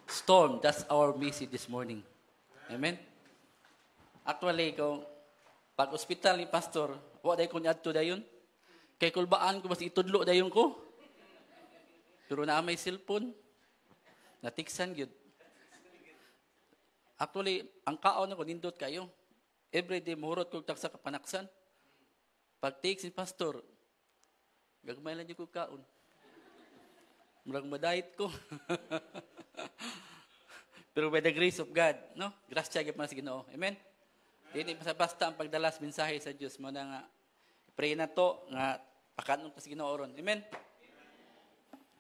storm. That's our message this morning. Amen? Actually, kung pag ospital ni pastor, wala ko niya ato dayon. Kay kulbaan ko, mas itudlo dayon ko. Pero na may cellphone. Natiksan yun. Actually, ang kaon ako, nindot kayo. Everyday, muhurot ko sa kapanaksan. Pag take si pastor, gagmay lang yung kaon. Murag madayit ko. Pero by the grace of God, no? Grasya gyud man sa Ginoo. Amen. Dili basta ang pagdalas mensahe sa Dios mo na nga pray na to nga pakanon ta sa Ginoo ron. Amen.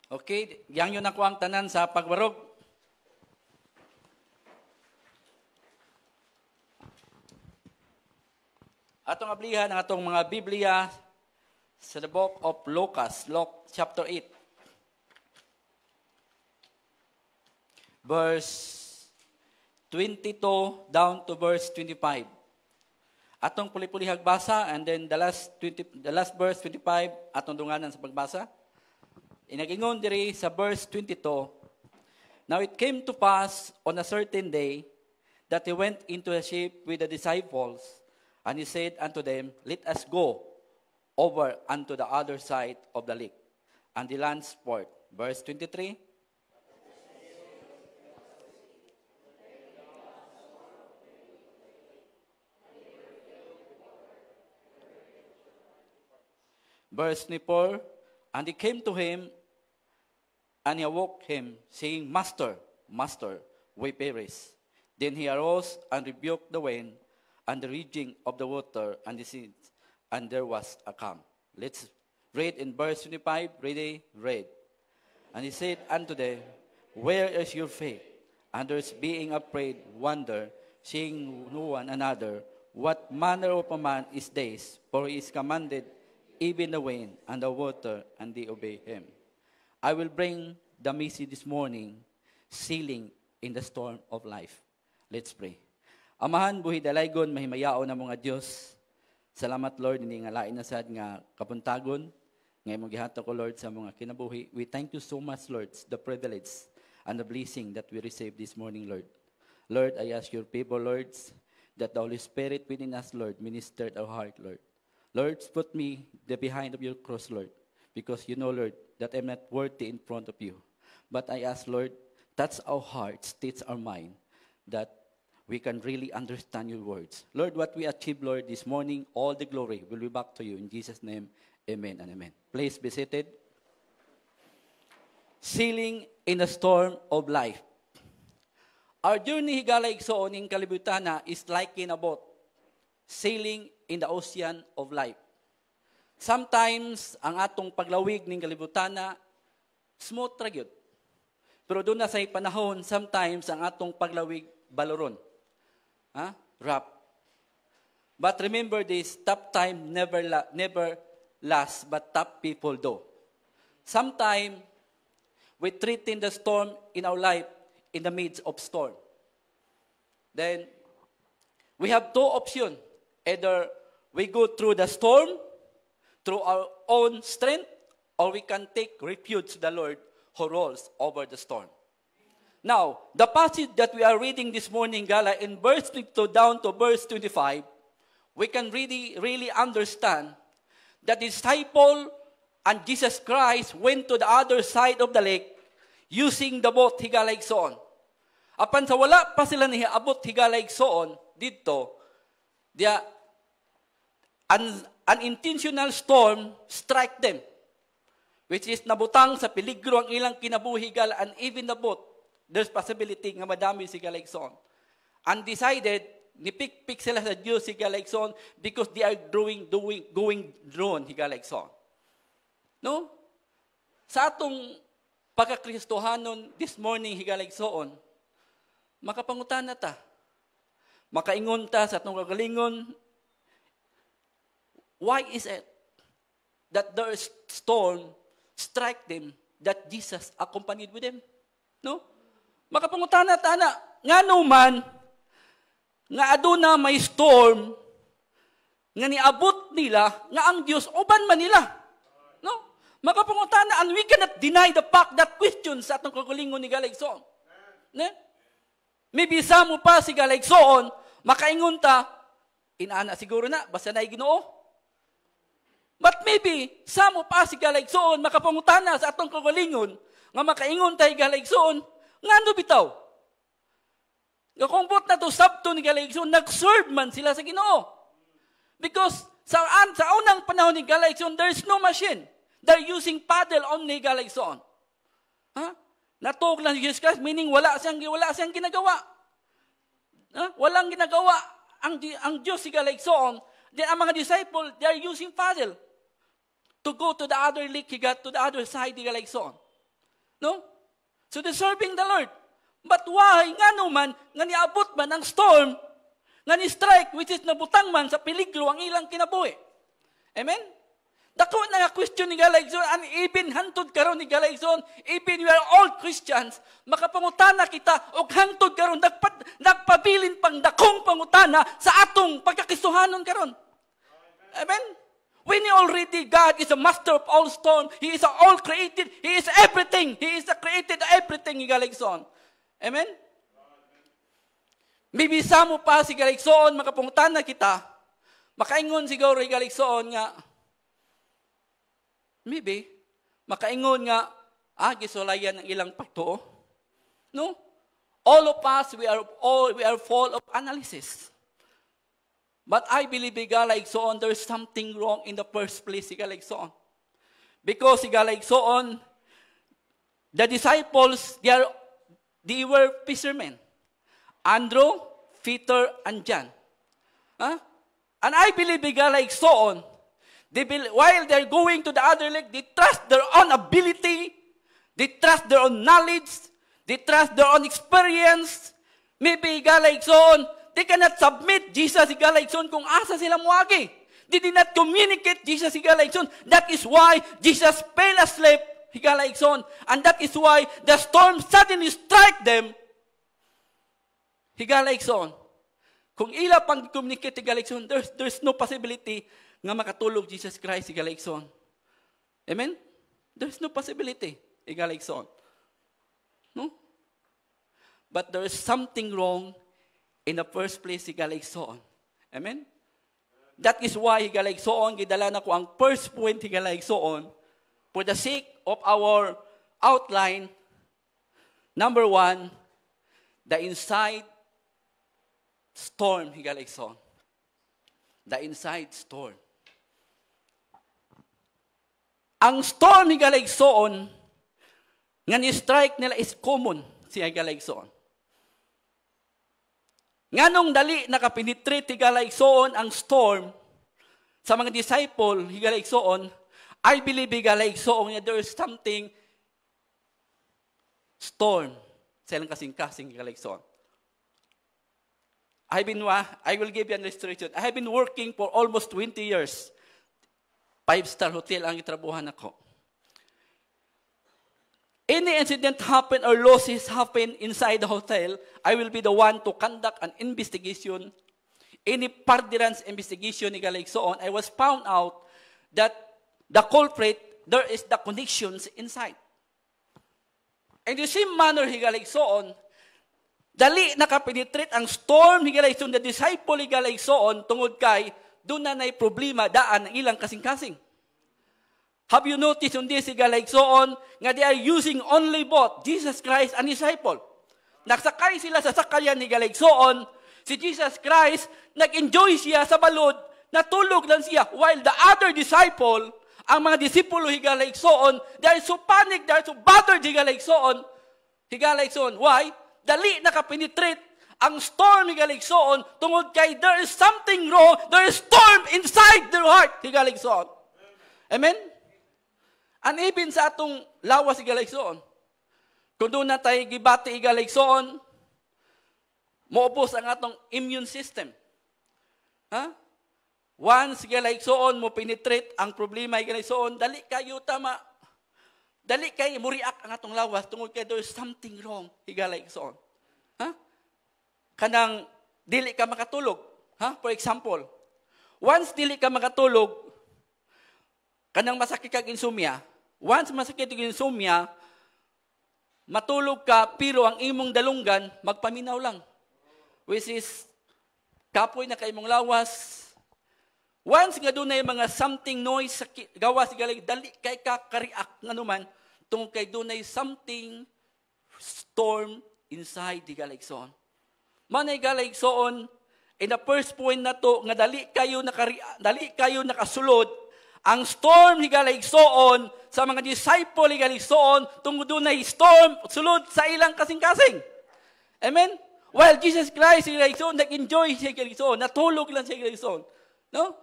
Okay, yang yun ako ang tanan sa pagbarog. Atong ablihan ang atong mga Biblia sa the book of Lucas, Luke chapter 8. Verse 22 down to verse 25. Atong puli-pulihag basa and then the last verse 25 atong dunganan sa pagbasa. Inagingon diri sa verse 22. Now it came to pass on a certain day that he went into a ship with the disciples, and he said unto them, Let us go over unto the other side of the lake, and the land sport. Verse 23. Verse 24, and he came to him, and he awoke him, saying, Master, Master, we perish. Then he arose and rebuked the wind and the raging of the water and the sea, and there was a calm. Let's read in verse 25. Ready? Read. And he said unto them, Where is your faith? And others being afraid wonder, saying one another, What manner of a man is this? For he is commanded even the wind and the water, and they obey him. I will bring the message this morning, sailing in the storm of life. Let's pray. Amahan, buhi dalaygon, mahimayaon na mga Diyos. Salamat, Lord, hindi nga lain na sad nga kapuntagon. Ngayon mong gihatag ko, Lord, sa mga kinabuhi. We thank you so much, Lord, the privilege and the blessing that we receive this morning, Lord. Lord, I ask your people, Lord, that the Holy Spirit within us, Lord, ministered our heart, Lord. Lord, put me the behind of your cross, Lord, because you know, Lord, that I'm not worthy in front of you. But I ask, Lord, touch our hearts, touch our mind, that we can really understand your words. Lord, what we achieve, Lord, this morning, all the glory will be back to you. In Jesus' name, amen and amen. Please be seated. Sailing in the storm of life. Our journey higalay igsoon in kalibutan is like in a boat, sailing in the ocean of life. Sometimes, ang atong paglawig ng kalibutan smooth ra gyud. Pero doon na sa panahon, sometimes, ang atong paglawig baloron. Rough. But remember this, tough time never lasts, but tough people do. Sometimes, we threaten the storm in our life in the midst of storm. Then, we have two options. Either we go through the storm, through our own strength, or we can take refuge to the Lord who rolls over the storm. Now, the passage that we are reading this morning, Gala, in verse 22 down to verse 25, we can really understand that the disciple and Jesus Christ went to the other side of the lake using the boat higalay igsoon. Apan sa wala pa sila niabot higalay igsoon dito, an intentional storm strike them, which is nabutang sa peligro ang ilang kinabuhi, Gala, and even the boat, there's possibility nga madami si Galagson. Undecided, nipik-pik sila sa Diyos si Galagson because they are going drone si Galagson. No? Sa atong pagkakristohanon this morning si Galagson, makapangutan na ta. Makaingon ta sa atong kagalingon, why is it that the storm strike them that Jesus accompanied with them? No? Makapangutana-tana, nga man, nga aduna may storm, nga niabot nila, nga ang Diyos, uban man nila. No? Makapangutana, and we cannot deny the fact that question sa atong kagulingon ni Galagson. Ne? Maybe sa mo pa si galaysoon, makaingon ta, inaana siguro na, basta na Ginoo. But maybe, sa mo pa si galaysoon, makapangutana sa atong kagalingon, nga makaingon tayo galaysoon, nga ano bitaw? Kakumbot na to, sabto ni galaysoon, nag-serve man sila sa Ginoo. Because sa unang panahon ni galaysoon, there is no machine. They're using paddle only galaysoon. Natuog lang si Jesus Christ, meaning wala siyang ginagawa. Walang ginagawa ang Diyos si galaysoon. Then ang mga disciple, they are using paddle to go to the other lake, to the other side ni galaysoon. No? So they're serving the Lord. But why? Nga naman, nga niabot man ang storm, nga ni-strike, which is nabutang man sa peligro ang ilang kinabuhi. Amen? Dako na nga question ni galaysoon, and even hantod karon ni galaysoon, even we are all Christians, makapangutana kita, o hantod karon, nagpabilin pang dakong pangutana sa atong pagkakisuhanon karon. Amen? We know already God is a master of all storm. He is all created. He is everything. He is the created everything ni galaysoon. Amen? Maybe sa mo pa si galaysoon, makapangutana kita, makaingon siguro ni galaysoon nga, maybe, makaingon nga, gisulayan ng ilang pagtuo. No? All of us, we are full of analysis. But I believe galaysoon, there is something wrong in the first place, galaysoon. Because galaysoon, the disciples, they were fishermen. Andrew, Peter, and John. And I believe galaysoon, while they're going to the other lake, they trust their own ability, they trust their own knowledge, they trust their own experience. Maybe galaysoon, they cannot submit Jesus galaysoon kung asa sila muagi. They did not communicate Jesus galaysoon. That is why Jesus fell asleep galaysoon. And that is why the storm suddenly strike them galaysoon. Kung ila pang communicate galaysoon, there's no possibility nga makatulog Jesus Christ galaysoon. Amen? There's no possibility galaysoon. No? But there is something wrong in the first place galaysoon. Amen? That is why galaysoon, gidala na ko ang first point galaysoon for the sake of our outline. Number 1, the inside storm galaysoon. The inside storm. Ang storm galaysoon nga ni-strike nila is common siya galaysoon. Nganong dali nakapenetrate galaysoon ang storm sa mga disciple galaysoon, I believe galaysoon there is something storm sa ilang kasing-kasing galaysoon. I will give you an illustration. I have been working for almost 20 years. 5-star hotel ang itrabuhan ako. Any incident happen or losses happen inside the hotel, I will be the one to conduct an investigation. Any furtherance investigation ni galaysoon, I was found out that the culprit, there is the connections inside. In the same manner, galaysoon, dali nakapenetrate ang storm galaysoon, the disciple galaysoon, tungod kay doon na nay problema daan ang ilang kasing-kasing. Have you noticed on this galaysoon nga they are using only boat, Jesus Christ and disciple. Nagsakay sila sa sakayan ni galaysoon, si Jesus Christ, nag-enjoy siya sa balod, natulog lang siya, while the other disciple, ang mga disipulo galaysoon, they are so panic, they are so bothered galaysoon. Why? Dali nakapenetrate ang storm galaysoon tungod kay there is something wrong, there is storm inside their heart galaysoon. Amen? And even sa atong lawas galaysoon, kung doon na tayo gibati galaysoon, maubos ang atong immune system. Once galaysoon mo penetrate ang problema galaysoon, dali kayo muriak ang atong lawas tungod kay there is something wrong galaysoon. Kanang dili ka makatulog. For example, once dili ka makatulog, kanang masakit kag insomnia, once masakit kag insomnia, matulog ka, pero ang imong dalunggan, magpaminaw lang. Which is, kapoy na kay mong lawas. Once nga doon na mga something noise sa gawas, dali kay kakariak nga naman, tungkol kay doon na something storm inside di galigsoon. Manay galigsoon, in the first point na to, nga dali kayo nakasulod, ang storm higaligsoon sa mga disciple higaligsoon tungod doon na storm sulod sa ilang kasing-kasing. Amen? While Jesus Christ higaligsoon, nag-enjoy siya higaligsoon, natulog lang siya higaligsoon. No?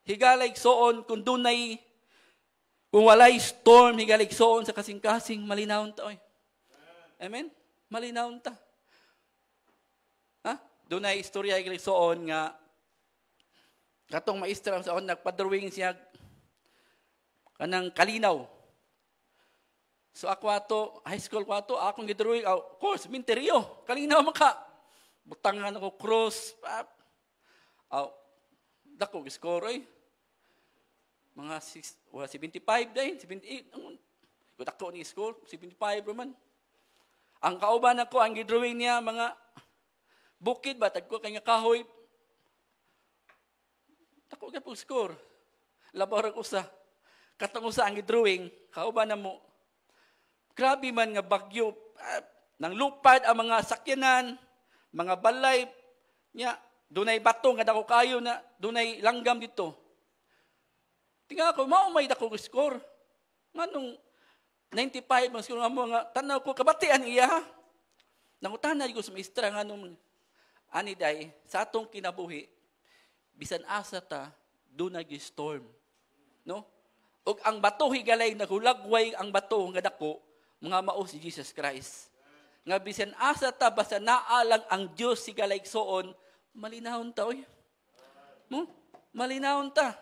Higaligsoon kung doon kung walay storm higaligsoon sa kasing-kasing, malinawon ta. Amen? Malinawon ta. Ha? Doon na istorya higaligsoon nga katong maestra sa nagpa-drawing siya kanang kalinaw. So ako ato, high school ko ato, akong gidrawing, of course, minteryo, kalinaw maka. Butangan ako cross, dako score eh. Mga 75 din, 78. Kung dako ni score, 75 naman. Ang kauban ako, ang gidrawing niya, mga bukid, batag ko, kanya kahoy, tako ka po score. Labar ako sa. Katong usa ang drawing, kauban na mo. Grabe man nga bagyo. Nang lupad ang mga sakyanan, mga balay. Nya, dunay bato nga dako kayo na dunay langgam dito. Tinga ako, maumay dako score. Manong 95 ang score nga mo nga tanaw ko kabatian iya. Nangutanan ko sa maestra nga nung aniday sa atong kinabuhi. Bisan asa ta, doon nag-storm. No? O ang bato higalay, nagulagway ang bato nga dako, mga mao si Jesus Christ. Nga bisan asa ta, basta naalang ang Diyos higalay soon, malinahon ta, oy. No? Malinahon ta.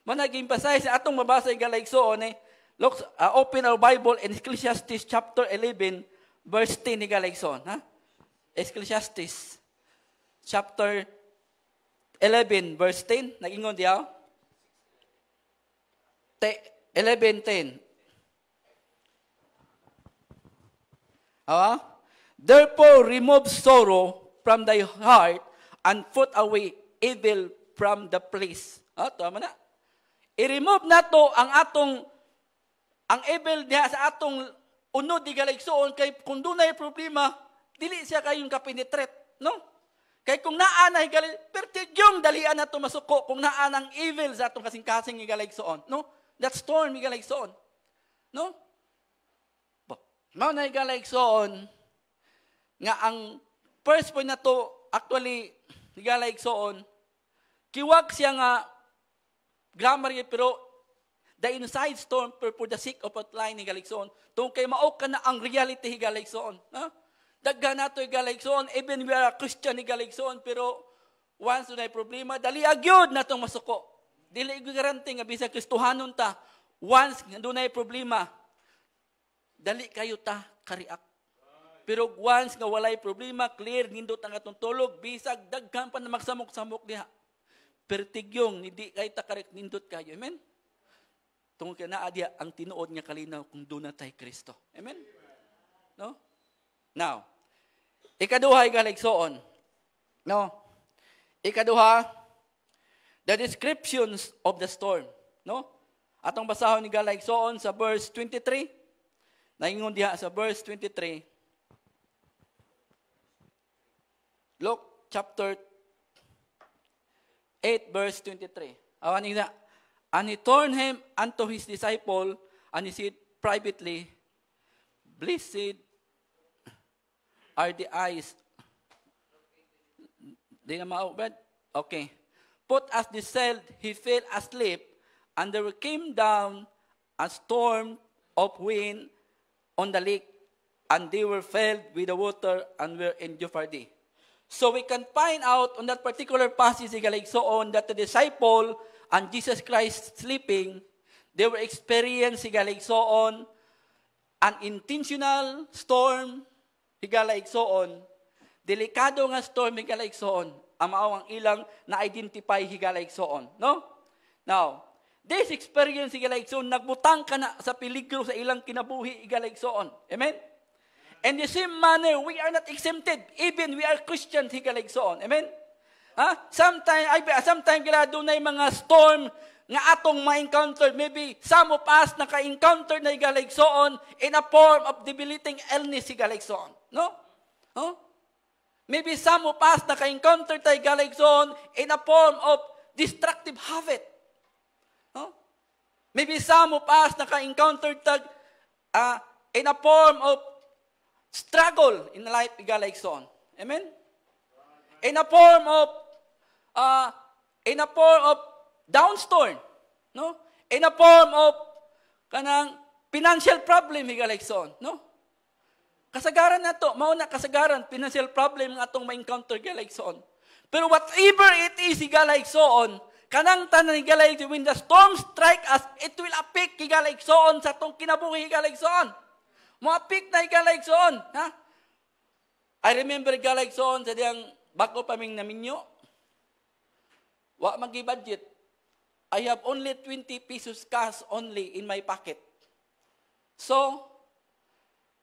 Managing basay sa atong mabasa higalay soon, look, open our Bible in Ecclesiastes chapter 11, verse 10 higalay soon. Ha? Ecclesiastes chapter 11, verse 10. Nag-ingon diyaw? 11:10. Therefore, remove sorrow from thy heart and put away evil from the place. Tama na. I-remove na to ang evil niya sa atong unod di galigsoon kay kung doon na problema, dili siya kayong kapenetrate. No? Kaya kung naana higalay, pertigyong dalian na ito masuko kung naanang evil sa itong kasing-kasing higaligsoon. No? That storm higaligsoon. No? Mao na higaligsoon nga ang first point na to actually higaligsoon kiwag siya nga grammar pero the inside storm for the sake of outline higaligsoon tungkol kay mao ka na ang reality higaligsoon. No? Daghan nato higaligsoon, even we are a Christian higaligsoon, pero once na problema, dali agyod na itong masuko. Dili garanti nga bisag Kristohanon ta, once doon na problema, dali kayo ta kariak. Pero once nga walay problema, clear, nindot ang atong tulog, bisag daghan pa na magsamok-samok diha. Pertigyong, hindi kayo ta kariak, nindot kayo. Amen? Tungkol ka na adya ang tinuod nga kalinaw kung doon na tayo Kristo. Amen? No? Now, ikaduha higaligsoon. No? Ikaduha, the descriptions of the storm. No? Atong basahon ni higaligsoon sa verse 23. Naingon diha sa verse 23. Luke chapter 8 verse 23. Awan niya. And he turned him unto his disciple and he said privately, blessed are the eyes. Di na maubad? Okay. Put as the sailed, he fell asleep, and there came down a storm of wind on the lake, and they were filled with the water and were in jeopardy. So we can find out on that particular passage so on that the disciple and Jesus Christ sleeping, they were experiencing so on an intentional storm higaligsoon, delikado nga storm higaligsoon, ang mao ang ilang na-identify higaligsoon. No? Now, This experience, igalaigsoon, nagbutang ka na sa peligro sa ilang kinabuhi, igalaigsoon. Amen? In the same manner, we are not exempted. Even we are Christians, igalaigsoon. Amen? Sometimes kila doon na mga storm nga atong ma-encounter. Maybe some of us naka-encounter na igalaigsoon in a form of debilitating illness, igalaigsoon. No? Maybe some of us naka-encounter tayo igalaigsoon in a form of destructive habit. Maybe some of us naka-encounter in a form of struggle in life, igalaigsoon. Amen? In a form of downstorm, no? In a form of kanang financial problem, igalaigsoon, no? Kasagaran na to, mauna kasagaran, financial problem nga atong ma-encounter, igalaigsoon. Pero whatever it is, igalaigsoon, kanang tanan igalaigsoon, when the storm strike us, it will affect igalaigsoon sa atong kinabuhi, igalaigsoon. Mo-affect na igalaigsoon, ha? I remember igalaigsoon sa diyang bago pa ming naminyo, wa magi-budget. I have only 20 pesos cash only in my pocket. So,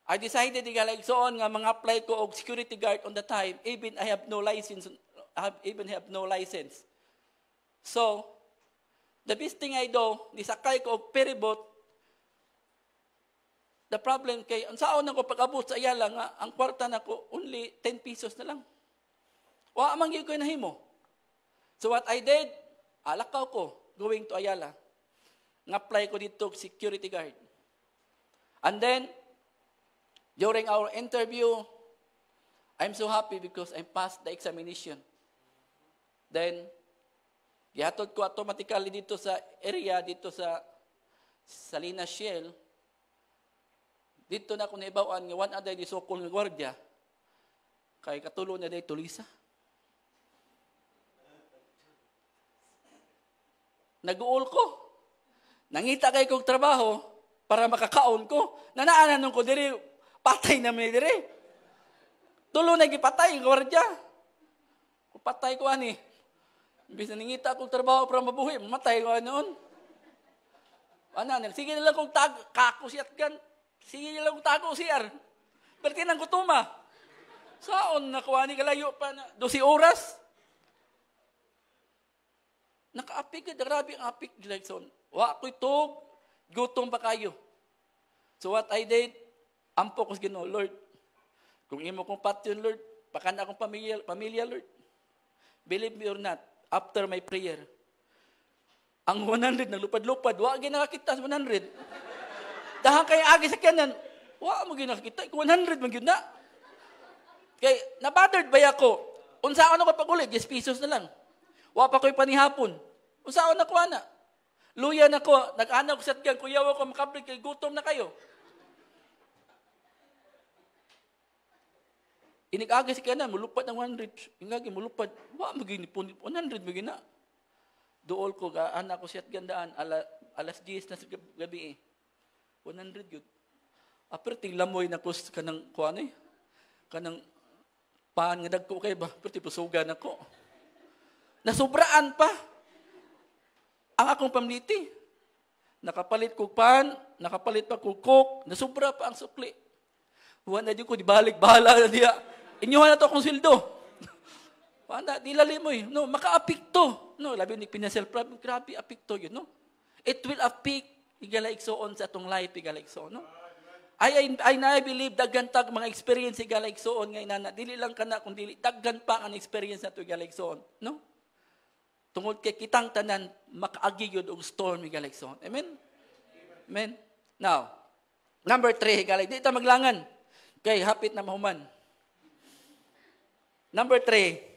I decided igalaigsoon nga mga apply ko og security guard on the time, even I have no license. So, the best thing I do, nisakay ko og ferryboat. The problem kay, unsaon ako pag-abot sa Ayala nga, ang kwarta na ko, only 10 pesos na lang. Wa man gyud ko nahimo. So what I did, alakaw ko going to Ayala. Ng-apply ko dito security guard. And then during our interview, I'm so happy because I passed the examination. Then gihatod ko automatically dito sa area dito sa Salinas Shell. Dito na ako naibawaan nga one aday di sokol nga gwardiya. Kay katulo na day tulisa. Nag-uol ko. Nangita kay kong trabaho para makakaon ko. Nanaanan ko diri, patay na may diri. Tulo na gipatay, gwardiya. Patay ko ani. Imbis na nangita akong trabaho para mabuhi, mamatay ko noon. Sige na lang kong kako siyat kan. Sige na lang kong tago siyar. Perti nang kutuma. Saon nakuha ni kalayo pa na 12 oras. Naka-apik, grabe ang apik. Wa ko ito, gutom pa kayo. So what I did, ampo ko sa Ginoo, Lord, kung imo kong patyon, Lord, pakan akong pamilya, Lord. Believe me or not, after my prayer, ang 100 naglupad-lupad, wa ginakita sa 100. Dahang kay agi sa kanan, wa mo ginakita, 100 man gyud na. Kay nabothered ba ako? Unsaon ako pag-ulit, 10 pesos na lang. Wa pa ko'y panihapon. Unsaon na ko ana? Luya na ko, nag-anak ko sa tiyan, kuyaw ako makablik, kay gutom na kayo. Inig-aga si kanan, mulupad ng 100. Ingagi, mulupad. Wa, maginipon, 100 magina. Dool ko, anak ko siya gandaan, alas 10 na sa gabi 100 yun. Aperting lamoy na ko kanang kuanay. Kanang paan nga dagko kay ba? Perti pusugan ako. Nasubraan pa. Ang akong pamliti. Nakapalit ko pan, nakapalit pa ko cook, nasubra pa ang sukli. Huwag na di ko, di balik-bahala na diya. Inyuhan na to akong sildo. Wala, di lalimoy. No, maka-apikto. No, labi ni financial problem, grabe apikto yun, no? It will affect, igalaigsoon sa atong life, igalaigsoon, no? I believe dagantag mga experience igalaigsoon ngay nana. Dili lang kana kung dili daggan pa ang experience nato igalaigsoon, no? Tungod kay kitang tanan makaagi gyud og storm igalaigsoon. Amen. Amen. Now, number 3 higalig di ta maglangan. Kay hapit na mahuman. Number 3.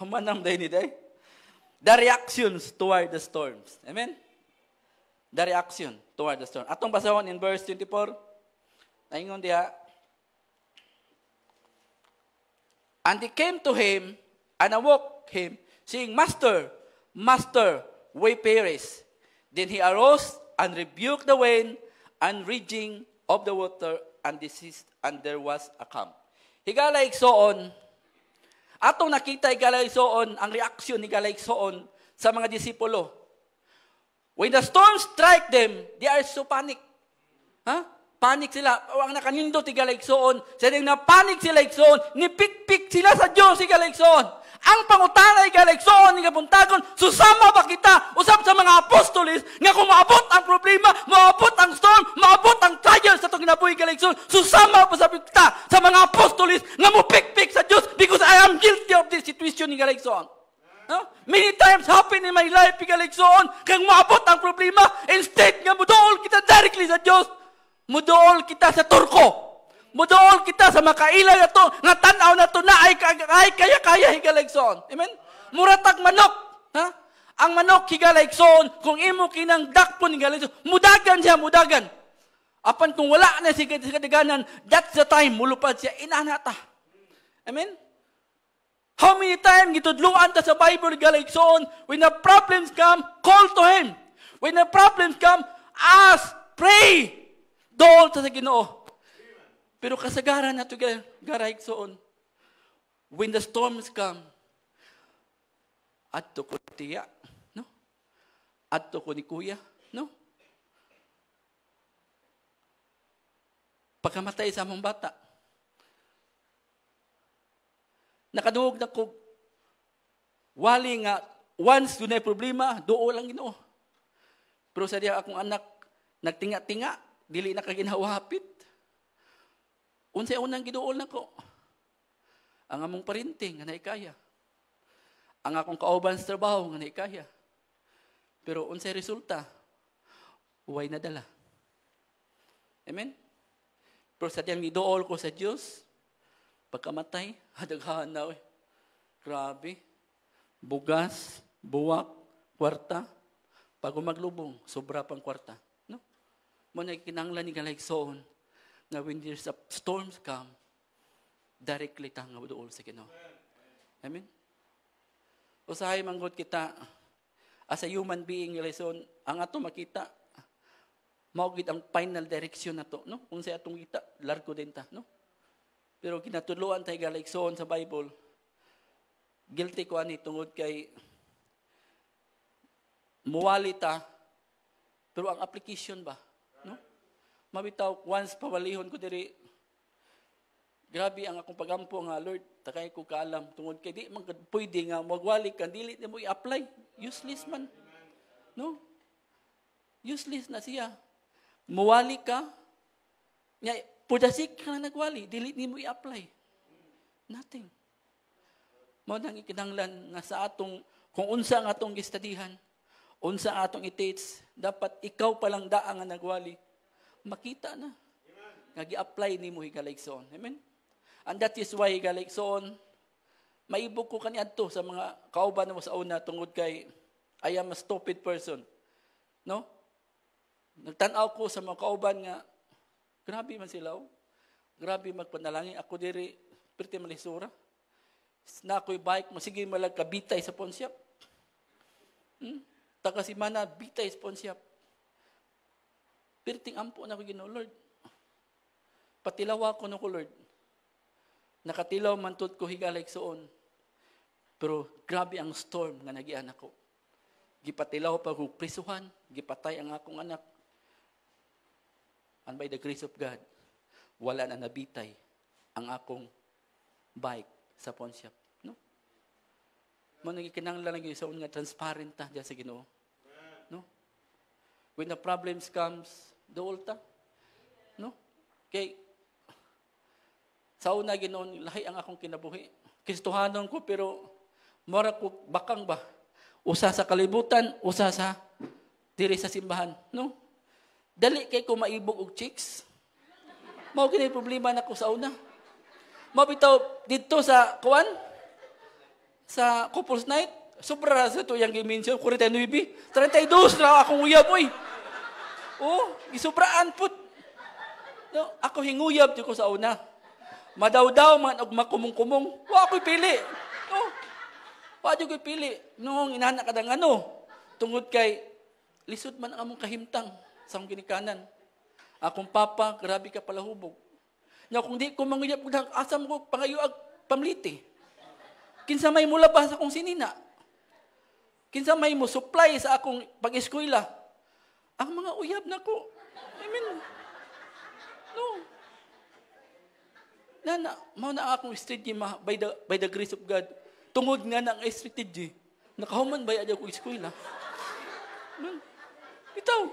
Humanam day ni day. The reactions toward the storms. Amen? The reaction toward the storm. Atong basahon in verse 24. Naingon diha. And they came to him and awoke him, saying, Master, Master, we perish. Then he arose and rebuked the wind and raging of the water, and ceased, and there was a calm. Higala igsoon, Atong nakita igalaysoon ang reaksyon ni galaysoon sa mga disipulo. When the storm strike them, they are so panic. Panik sila. Ang nakanindot ti galaysoon. Sa na panik sila igsoon, nipikpik sila sa Dios si galaysoon. Ang pangutanay galaysoon ni kapuntagon, susama ba kita usap sa mga apostolis nga kung maabot ang problema, maabot ang storm, maabot ang trial sa itong kinabuhi galaysoon, susama pa sa kita sa mga apostolis nga mo pikpik sa Diyos because I am guilty of this situation ni galaysoon. Many times happen in my life ni galaysoon kang maabot ang problema, instead nga mudool kita directly sa Diyos, mudool kita sa turko. Mudool kita sa makaila na to, nga tanaw na to na ay kaya higalayson. Amen? Muratag manok. Ang manok higalayson, kung imo kinang dakpon higalayson, mudagan siya, mudagan. Apan kung wala na siya kadaganan, that's the time, mulupad siya, inanata. Amen? How many times gitudluan ta sa Bible higalayson, when the problems come, call to Him. When the problems come, ask, pray. Dool ta sa Ginoo. Pero kasagaran na ito, garaysoon. When the storms come, adto ko tiya, no? Adto ko ni kuya, no? Pagkamatay sa among bata, nakaduog na ko, wali nga, once yun ay problema, doon lang Ginoo. Pero sa diya akong anak, nagtinga-tinga, dili na kaginhawapit. Unsay unang giduol nako. Ang among parinting nga naikaya. Ang akong kauban sa trabaho nga naikaya. Pero unsay resulta? Huway nadala. Amen? Pero sa diyang giduol ko sa Diyos, pagkamatay, hadaghan na grabe. Bugas, buwak, kwarta, pag maglubong, sobra pang kwarta. No? Muna kinanglan ni galaysoon, na when there's a storms come, directly tanga dool sa Ginoo. Amen? Usahay manggod kita, as a human being, lesson, ang ato makita, maugid ang final direction na to, no? Kung sa atong kita, largo din ta, no? Pero kinatuluan tayo galayson sa Bible, guilty ko ani tungod kay muwali ta, pero ang application ba? Mabitaw, once pawalihon ko diri, grabe ang akong pagampo nga, Lord, takay ko kaalam, tungod kay di man pwede nga, magwali ka, dili mo i-apply, useless man. No? Useless na siya. Muwali ka, nga, pudasik ka na nagwali, dili mo i-apply. Nothing. Mao nang ikinanglan nga sa atong, kung unsa ang atong gistadihan, unsa ang atong i-teach, dapat ikaw palang daang nga nagwali, makita na. Nga gi-apply nimo higalayson. Amen? And that is why higalayson, maibog ko kaniadto sa mga kauban mo sa una tungod kay I am a stupid person. No? Nagtanaw ko sa mga kauban nga, grabe man sila. Grabe magpanalangin. Ako diri, perti malisura. Na ako'y bike, masige malag kabitay sa ponsyap. Taga si Mana, bitay sa ponsyap. Perting ampo na ko Ginoo, Lord. Patilaw ako na ko, Lord. Nakatilaw man tud ko higalayson. Pero grabe ang storm nga nagian ako. Gipatilaw pa ko prisuhan, gipatay ang akong anak. And by the grace of God, wala na nabitay ang akong bike sa pawn shop. No? Mo nagikinanglan lang yung nga transparent ta diyan sa Ginoo. No? When the problems comes, dool ta. No? Kay sa una Ginoo, lahi ang akong kinabuhi. Kristohanon ko pero mora ko bakang ba? Usa sa kalibutan, usa sa diri sa simbahan, no? Dali kay ko maibog og chicks. Mao kini problema nako sa una. Mabitaw dito sa kuan sa couples night, sobra sa to yang gi-mention 49, 32 na akong uyab oy. Oh, gisubraan put. No, ako hinguyab di ko sa una. Madaw-daw man og makumong-kumong, wa ko'y pili. No. Wa ko'y pili. Nung inana kadang ano, tungod kay lisod man ang among kahimtang sa akong ginikanan. Akong papa, grabe ka pala hubog. Nya kung di ko manguyab asam ko pangayo ag pamliti. Kinsa may mula ba sa akong sinina? Kinsa may mo supply sa akong pag-eskwela? Ang mga uyab na ko. I mean, no. Mao na akong strategy by the grace of God. Tungod nga na ang strategy. Nakahuman ba ako eskwela? Bitaw.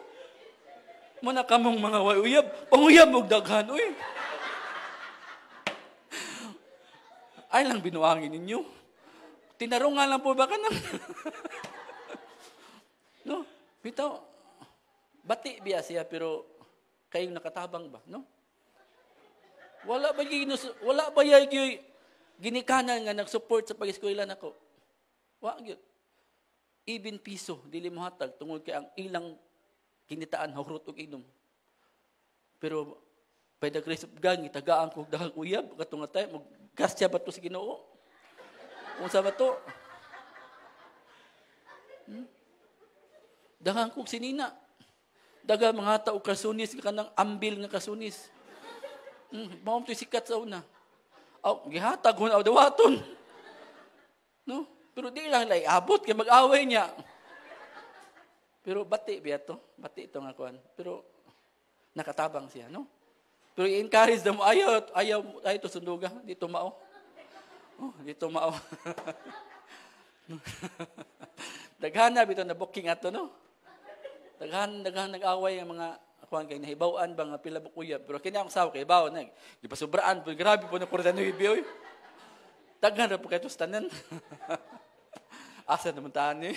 Muna kamong mga uyab. Panguyab og daghan. Uy. Ay lang binuangin ninyo. Tinarungan lang po ba ka nang? No? Bitaw. Bati biya siya pero kayong nakatabang ba? No? Wala ba yung ginikanan nga nag-support sa pag-eskwela nako? Wa gyud. Even piso dili mo hatag tungod kay ang ilang kinitaan hawrot og inom. Pero by the grace of God gitagaan ko daghang uyab katong nga tayo magkasya ba to sa Ginoo? Unsa ba to? Daghang kog sinina. Daga mga tao kasunis kanang ambil nga kasunis. Mao to sikat sa una. Aw gihatag hun aw dawaton. No? Pero di lang lay abot kay mag-away niya. Pero bati biya to. Bati ito nga kuan. Pero nakatabang siya, no? Pero i-encourage mo ayaw to sunduga dito mao. Oh, dito mao. Daghan na bitaw na booking ato, no? Daghan nag-away ang mga kuan kay nahibaw-an ba nga pila bukuya. Pero kini ang saw kay bawo nag di pa sobraan po grabe po na kurdan ni biyoy. Daghan ra po kay tustanan. Asa naman taan ni.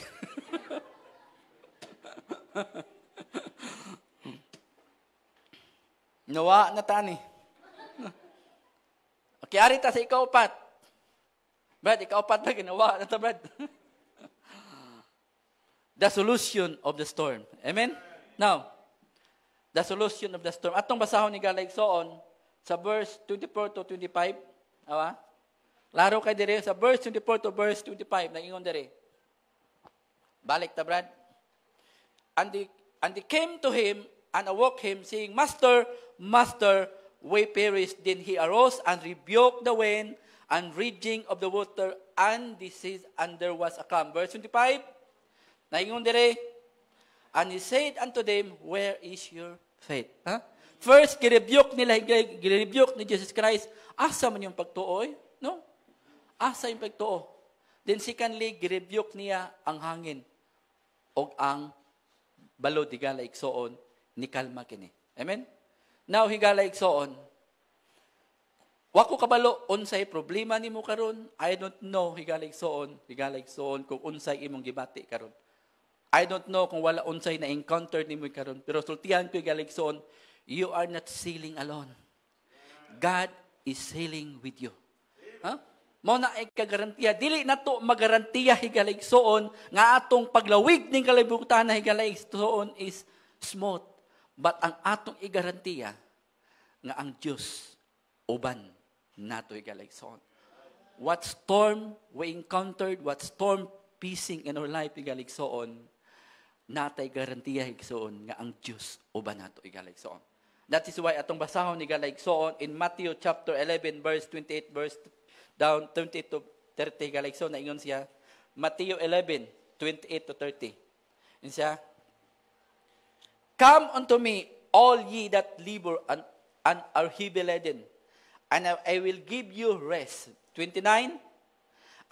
Nawa na tani. Okay, ari ta sa ikaw upat. Brad, ikaw upat ba ginawa na ta, Brad? The solution of the storm. Amen? Now, the solution of the storm. Atong basahon ni Galaigsoon sa verse 24 to 25. Awa? Laro kay dire sa verse 24 to verse 25. Naingon dire. Balik ta, Brad. And they came to him and awoke him, saying, Master, Master, we perish. Then he arose and rebuked the wind and raging of the water, and the seas, and there was a calm. Verse 25. Naingon dire. And he said unto them, where is your faith? Huh? First, girebuke ni Jesus Christ. Asa man yung pagtuo? No? Asa yung pagtuo? Then secondly, girebuke niya ang hangin o ang balod higala igsoon ni kalma kini. Amen? Now higala igsoon. Wako kabalo unsay problema nimo karon? I don't know higala igsoon kung unsay imong gibati karon. I don't know kung wala unsay na encounter nimo karon, pero sultihan ko higala igsoon, you are not sailing alone. God is sailing with you. Huh? Mao na ay kagarantiya, dili nato magarantiya higala igsoon nga atong paglawig ning kalibutan na higala igsoon is smooth. But ang atong igarantiya nga ang Dios uban nato higala igsoon. What storm we encountered, what storm facing in our life higala igsoon, natay garantiya igsoon nga ang Dios uban nato higala igsoon. That is why atong basahon higala igsoon in Matthew chapter 11 verse 28 verse down 28 to 30 galigso na ingon siya. Matthew 11, 28 to 30. Ingon siya, come unto me, all ye that labor and are heavy laden, and I will give you rest. 29,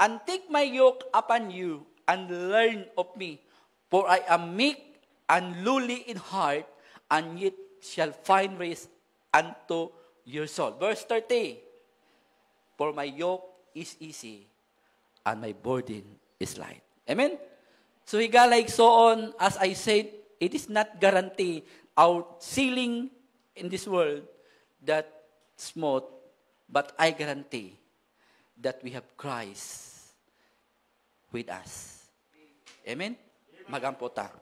and take my yoke upon you, and learn of me, for I am meek and lowly in heart, and yet shall find rest unto your soul. Verse 30, for my yoke is easy, and my burden is light. Amen? So higala igsoon, as I said, it is not guarantee our ceiling in this world that smooth, but I guarantee that we have Christ with us. Amen? Magampo ta.